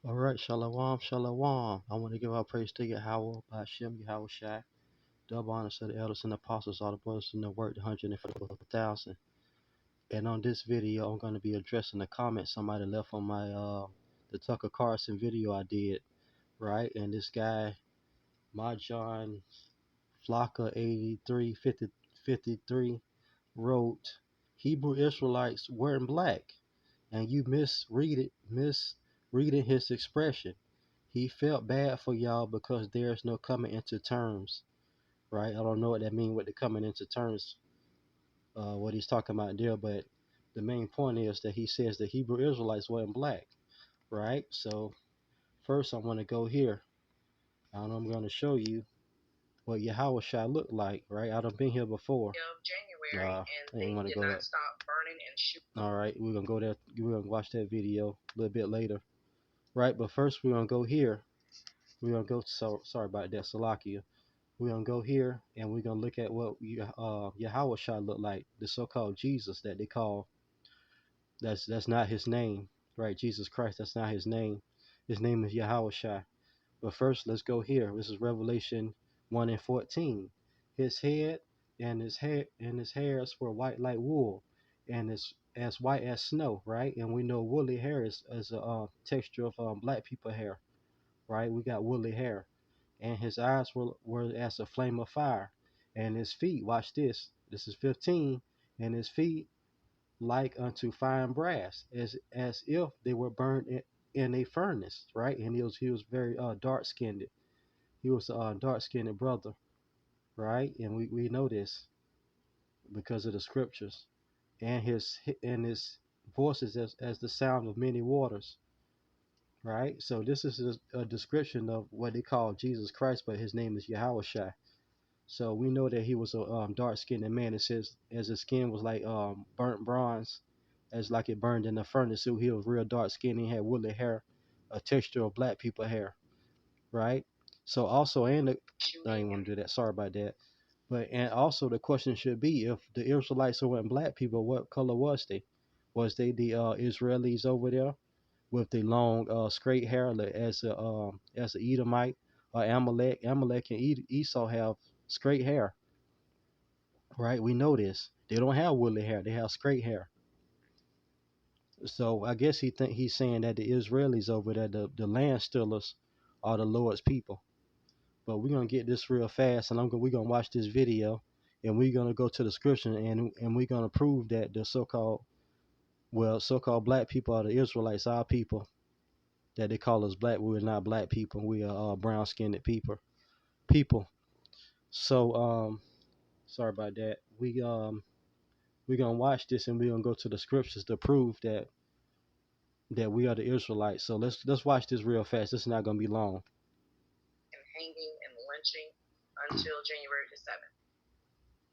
All right, Shalom, Shalom. I want to give our praise to Yahweh, Hashem, Yahweh Shai. Double honor to the elders and apostles, all the brothers in the word, the 144,000. And on this video, I'm going to be addressing the comments somebody left on my the Tucker Carlson video I did, right? And this guy, my John Flocka 8353 wrote, Hebrew Israelites weren't black, and you misreading his expression. He felt bad for y'all because there's no coming into terms, right? I don't know what that means with the coming into terms, what he's talking about there, but the main point is that he says the Hebrew Israelites weren't black, right? So first I want to go here, and I'm going to show you what Yahweh Shai looked like, right? I've been here before. I didn't want to go there. All right, we're gonna go there. We're gonna watch that video a little bit later, right? But first we're gonna go here. We're gonna go. So sorry about that, Salakia. We're gonna go here and we're gonna look at what Yahweh Shai looked like, the so-called Jesus that they call. That's not his name, right? Jesus Christ. That's not his name. His name is Yahweh Shai. But first, let's go here. This is Revelation 1:14. His head and his hairs were white like wool, and it's as white as snow, right? And we know woolly hair is a texture of black people hair, right? We got woolly hair, and his eyes were as a flame of fire, and his feet. Watch this. This is 15, and his feet like unto fine brass, as if they were burned in a furnace, right? And he was very dark skinned. He was a dark skinned brother, right? And we know this because of the scriptures. And his voice is as the sound of many waters, right? So this is a description of what they call Jesus Christ, but his name is Yahweh Shai. So we know that he was a dark skinned man. It says as his skin was like burnt bronze, as like it burned in the furnace. So he was real dark skinned. He had woolly hair, a texture of black people hair, right? So also, I didn't want to do that. Sorry about that. But and also the question should be, if the Israelites weren't black people, what color was they? Was they the Israelis over there with the long straight hair, like as a Edomite or Amalek? Amalek and Esau have straight hair, right? We know this. They don't have woolly hair; they have straight hair. So I guess he's saying that the Israelis over there, the land stealers, are the Lord's people. But we're gonna get this real fast, and we're gonna watch this video, and we're gonna go to the scripture, and we're gonna prove that the so-called black people are the Israelites, our people, that they call us black. We're not black people. We are brown skinned people. So sorry about that. We're gonna watch this, and we're gonna go to the scriptures to prove that we are the Israelites. So let's watch this real fast. This is not gonna be long. And hanging and lynching until January the 7th.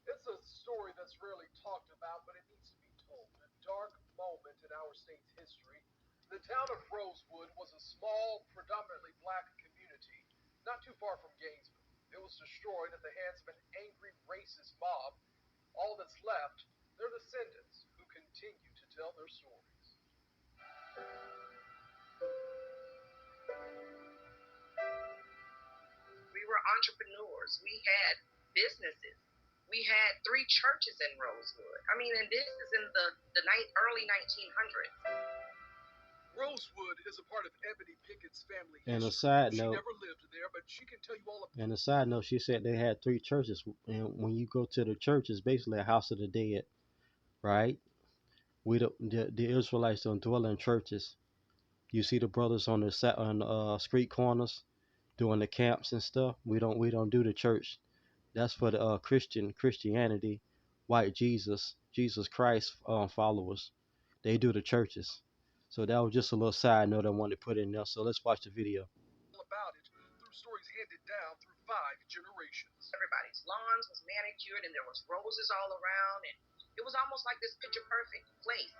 It's a story that's rarely talked about, but it needs to be told. A dark moment in our state's history. The town of Rosewood was a small, predominantly black community, not too far from Gainesville. It was destroyed at the hands of an angry, racist mob. All that's left, their descendants, who continue to tell their stories. We were entrepreneurs. We had businesses. We had 3 churches in Rosewood. I mean, and this is in the early 1900s. Rosewood is a part of Ebony Pickett's family And history. a side She note, never lived there, but she can tell you all about. and a side note, she said they had 3 churches, and when you go to the church, it's basically a house of the dead, right? The Israelites don't dwell in churches. You see the brothers on the street corners doing the camps and stuff. We don't do the church. That's for the Christianity, white Jesus Christ followers. They do the churches. So that was just a little side note I wanted to put in there. So let's watch the video. About it through stories handed down through 5 generations. Everybody's lawns was manicured and there was roses all around, and it was almost like this picture perfect place.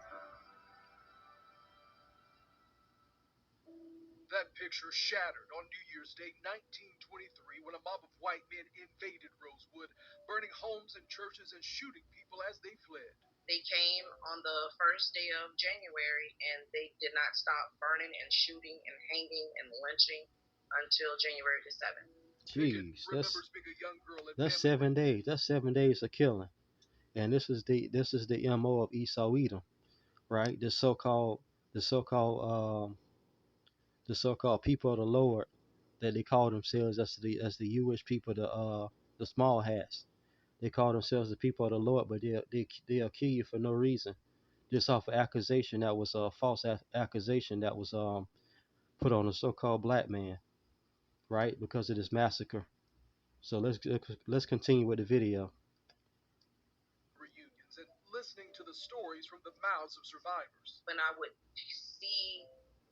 That picture shattered on New Year's Day 1923 when a mob of white men invaded Rosewood, burning homes and churches and shooting people as they fled. They came on the first day of January, and they did not stop burning and shooting and hanging and lynching until January the 7th. Jeez, Remembers being a young girl and that's family 7 days. That's 7 days of killing. And this is the MO of Esau Edom, right? The so-called the so-called people of the Lord that they call themselves as the Jewish people, the small hats. They call themselves the people of the Lord, but they'll kill you for no reason, just off an accusation that was a false accusation that was put on a so-called black man, right? Because of this massacre. So let's continue with the video. reunions and listening to the stories from the mouths of survivors. When I would see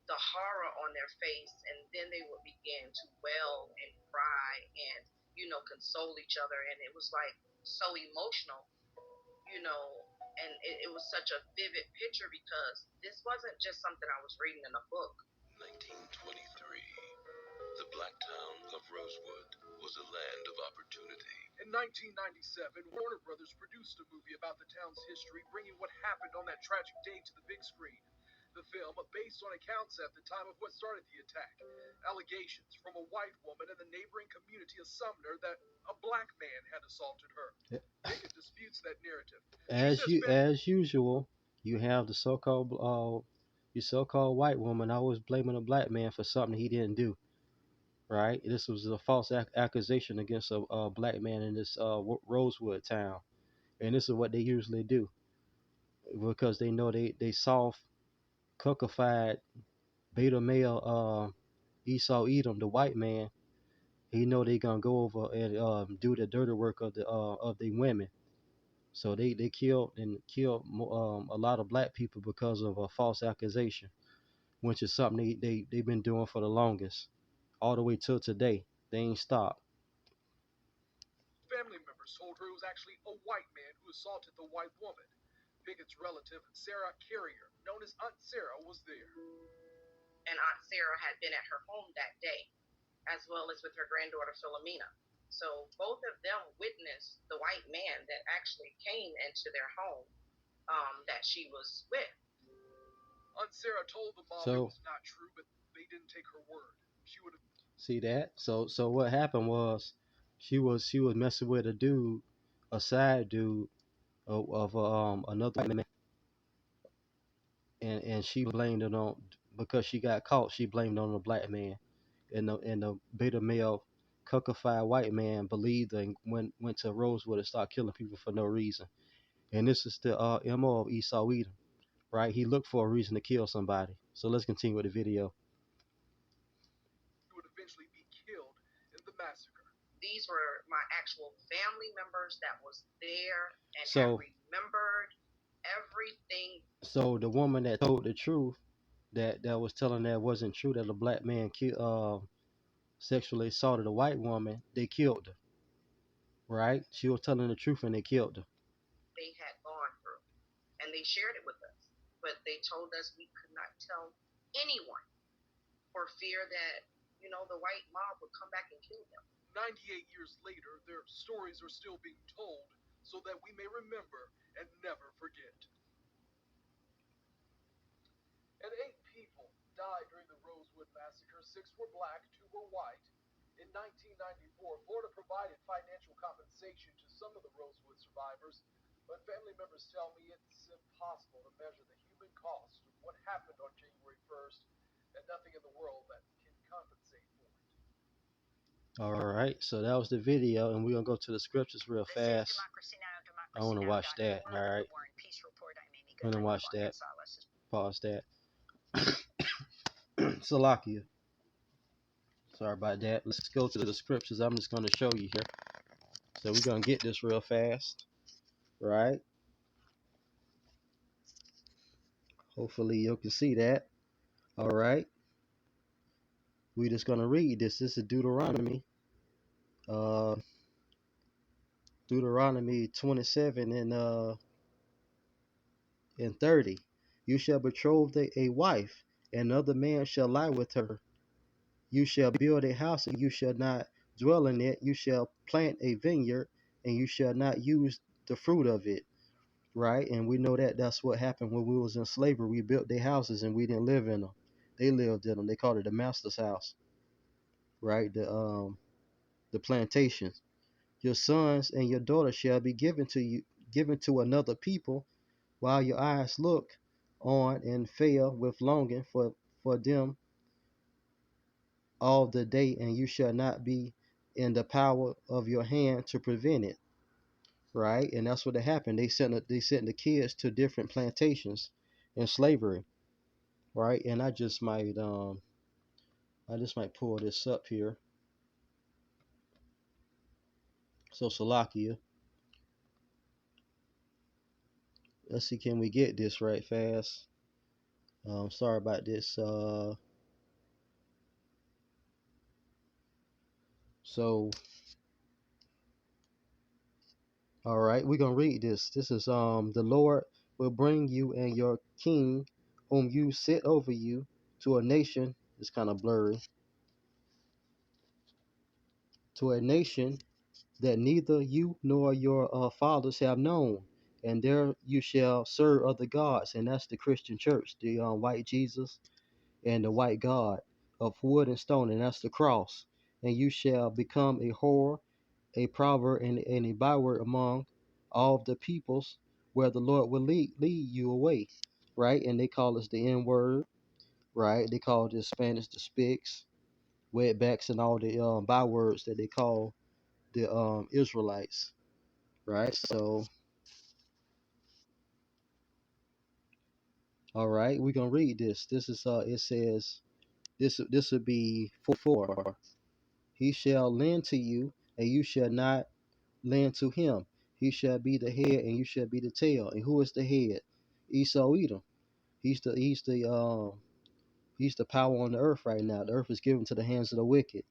the horror on their face, and then they would begin to wail and cry and, console each other. And it was like so emotional, you know, and it was such a vivid picture because this wasn't just something I was reading in a book. 1923. The black town of Rosewood was a land of opportunity. In 1997, Warner Brothers produced a movie about the town's history, bringing what happened on that tragic day to the big screen. The film, based on accounts at the time of what started the attack, allegations from a white woman in the neighboring community of Sumner that a black man had assaulted her. Pickett disputes that narrative. As usual, you have the so-called white woman always blaming a black man for something he didn't do. Right? This was a false accusation against a black man in this Rosewood town, and this is what they usually do because they know they soft, cuckified beta male Esau Edom, the white man. He know they gonna go over and do the dirty work of the women. So they killed a lot of black people because of a false accusation, which is something they've been doing for the longest, all the way till today. They ain't stopped. Family members told her it was actually a white man who assaulted the white woman. Pickett's relative, Sarah Carrier, known as Aunt Sarah, was there. And Aunt Sarah had been at her home that day, as well as with her granddaughter Philomena. So both of them witnessed the white man that actually came into their home that she was with. Aunt Sarah told the mob it was not true, but they didn't take her word. She would have See that? So what happened was she was messing with a dude, a side dude of another man, and she blamed it on because she got caught. She blamed it on the black man, and the beta male, cuckified white man believed and went to Rosewood and started killing people for no reason. And this is the MO of Esau Edom, right? He looked for a reason to kill somebody. So let's continue with the video. would eventually be killed in the massacre. These were my actual family members that was there and So had remembered everything. so the woman that told the truth that was telling that wasn't true that a black man sexually assaulted a white woman, they killed her. Right? She was telling the truth and they killed her. They had gone through, and they shared it with us, but they told us we could not tell anyone for fear that the white mob would come back and kill them. 98 years later, their stories are still being told so that we may remember and never forget. And 8 people died during the Rosewood Massacre. 6 were black, 2 were white. In 1994, Florida provided financial compensation to some of the Rosewood survivors, but family members tell me it's impossible to measure the human cost of what happened on January 1st, and nothing in the world that can compensate for it. All right, so that was the video, and we're gonna go to the scriptures real fast. I want to watch that. All right, I'm gonna watch that. Pause that. Salakia. Sorry about that. Let's go to the scriptures. I'm just gonna show you here. So we're gonna get this real fast, right? Hopefully you can see that. All right. We're just gonna read this. This is Deuteronomy. Uh, Deuteronomy 27 and 30. You shall betroth a wife, and another man shall lie with her. You shall build a house, and you shall not dwell in it. You shall plant a vineyard, and you shall not use the fruit of it. right? And we know that that's what happened when we was in slavery. We built their houses and we didn't live in them. They lived in them. They called it the master's house, right? The plantations. Your sons and your daughters shall be given to you, given to another people, while your eyes look on and fail with longing for them all the day, and you shall not be in the power of your hand to prevent it. Right, and that's what happened. They sent the kids to different plantations in slavery. Right, and I just might pull this up here. So Salakia, let's see, can we get this right fast? Sorry about this. So all right, we're gonna read this. This is the Lord will bring you and your king, whom you set over you, to a nation. It's kind of blurry. To a nation that neither you nor your fathers have known, and there you shall serve other gods, and that's the Christian church, the white Jesus and the white God of wood and stone, and that's the cross. And you shall become a whore, a proverb, and a byword among all the peoples where the Lord will lead you away, right? And they call us the N word, right? They call this Spanish the Spicks, wetbacks, and all the bywords that they call the Israelites, right? So, all right, we're gonna read this. This is it says this would be four. He shall lend to you, and you shall not lend to him. He shall be the head, and you shall be the tail. And who is the head? Esau Edom. He's the power on the earth right now. The earth is given to the hands of the wicked.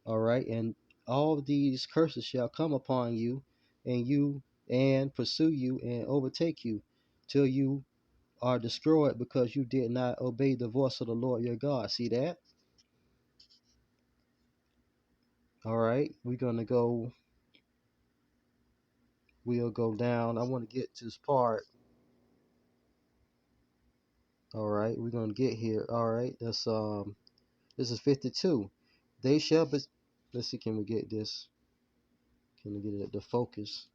All right, and all these curses shall come upon you, and pursue you and overtake you, till you are destroyed because you did not obey the voice of the Lord your God. See that? All right, we'll go down. I want to get to this part. All right, we're gonna get here. All right, this is 52. They shall be. Let's see, can we get this? Can we get it? The focus?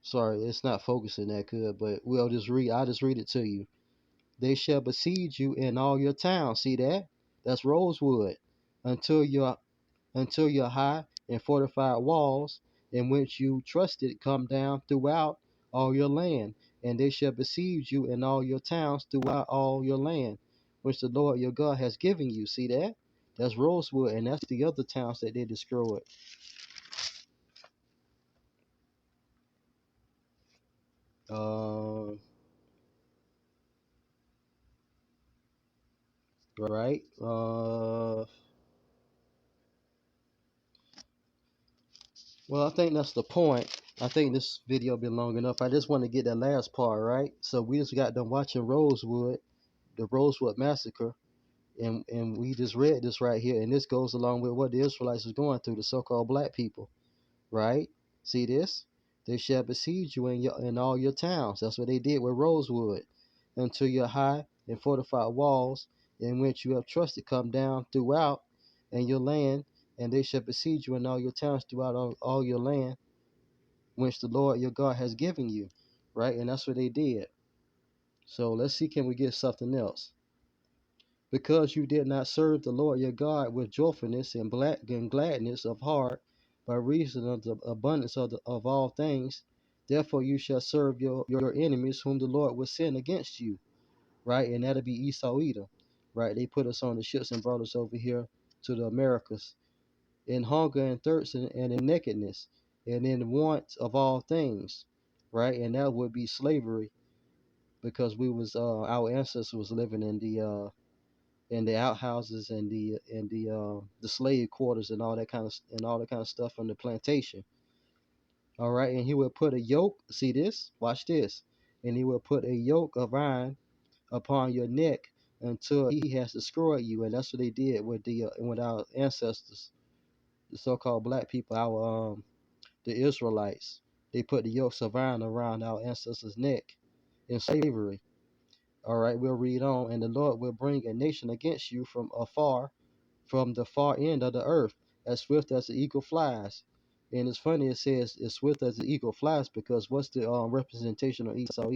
Sorry, it's not focusing that good, but we'll just read. I'll just read it to you. They shall besiege you in all your towns. See that? That's rosewood, until your high and fortified walls, in which you trusted, come down throughout all your land. And they shall besiege you in all your towns throughout all your land, which the Lord your God has given you. See that? That's rosewood, and that's the other towns that they destroyed. Uh, right. Well, I think that's the point. I think this video been long enough. I just want to get that last part right. So we just got done watching Rosewood, the Rosewood Massacre, and we just read this right here, and this goes along with what the Israelites was going through, the so-called black people, right? See this? They shall besiege you in all your towns. That's what they did with Rosewood, until your high and fortified walls, in which you have trusted, come down throughout and your land, and they shall besiege you in all your towns throughout all your land, which the Lord your God has given you, right? And that's what they did. So let's see, can we get something else? Because you did not serve the Lord your God with joyfulness and gladness of heart, by reason of the abundance of all things, therefore you shall serve your enemies, whom the Lord will send against you, right? And that'll be Esau Edom, right? They put us on the ships and brought us over here to the Americas in hunger and thirst and in nakedness and in want of all things, right? And that would be slavery, because we was our ancestors was living in the outhouses and the slave quarters and all that kind of stuff on the plantation. All right, and he will put a yoke. See this? Watch this. And he will put a yoke of iron upon your neck until he has destroyed you. And that's what they did with our ancestors, the so-called black people, the Israelites. They put the yokes of iron around our ancestors' neck in slavery. All right, we'll read on. And the Lord will bring a nation against you from afar, from the far end of the earth, as swift as the eagle flies. And it's funny, it says as swift as the eagle flies because what's the representation of Esau?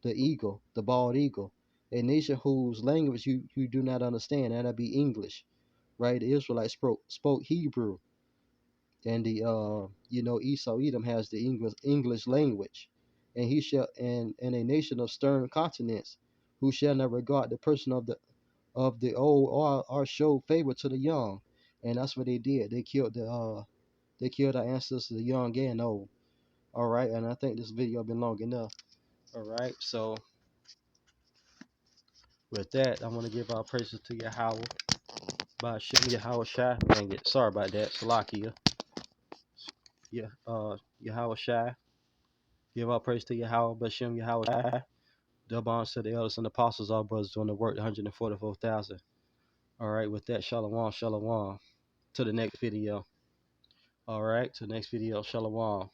The eagle, the bald eagle. A nation whose language you do not understand, and that'd be English, right? The Israelites spoke Hebrew, and the Esau Edom has the English language, and he shall and a nation of stern countenance, who shall not regard the person of the old or show favor to the young, and that's what they did. They killed our ancestors, the young and old. All right, and I think this video been long enough. All right, so with that, I want to give our praises to Yahweh by Shem Yahweh Shai. Dang it, sorry about that, Salakia. Yeah, Yahweh Shai. Give our praise to Yahweh, Bashem, Yahweh Shai. Double honor to the elders and apostles, all brothers doing the work, the 144,000. All right, with that, shalom, shalom. To the next video. All right, to the next video, shalom.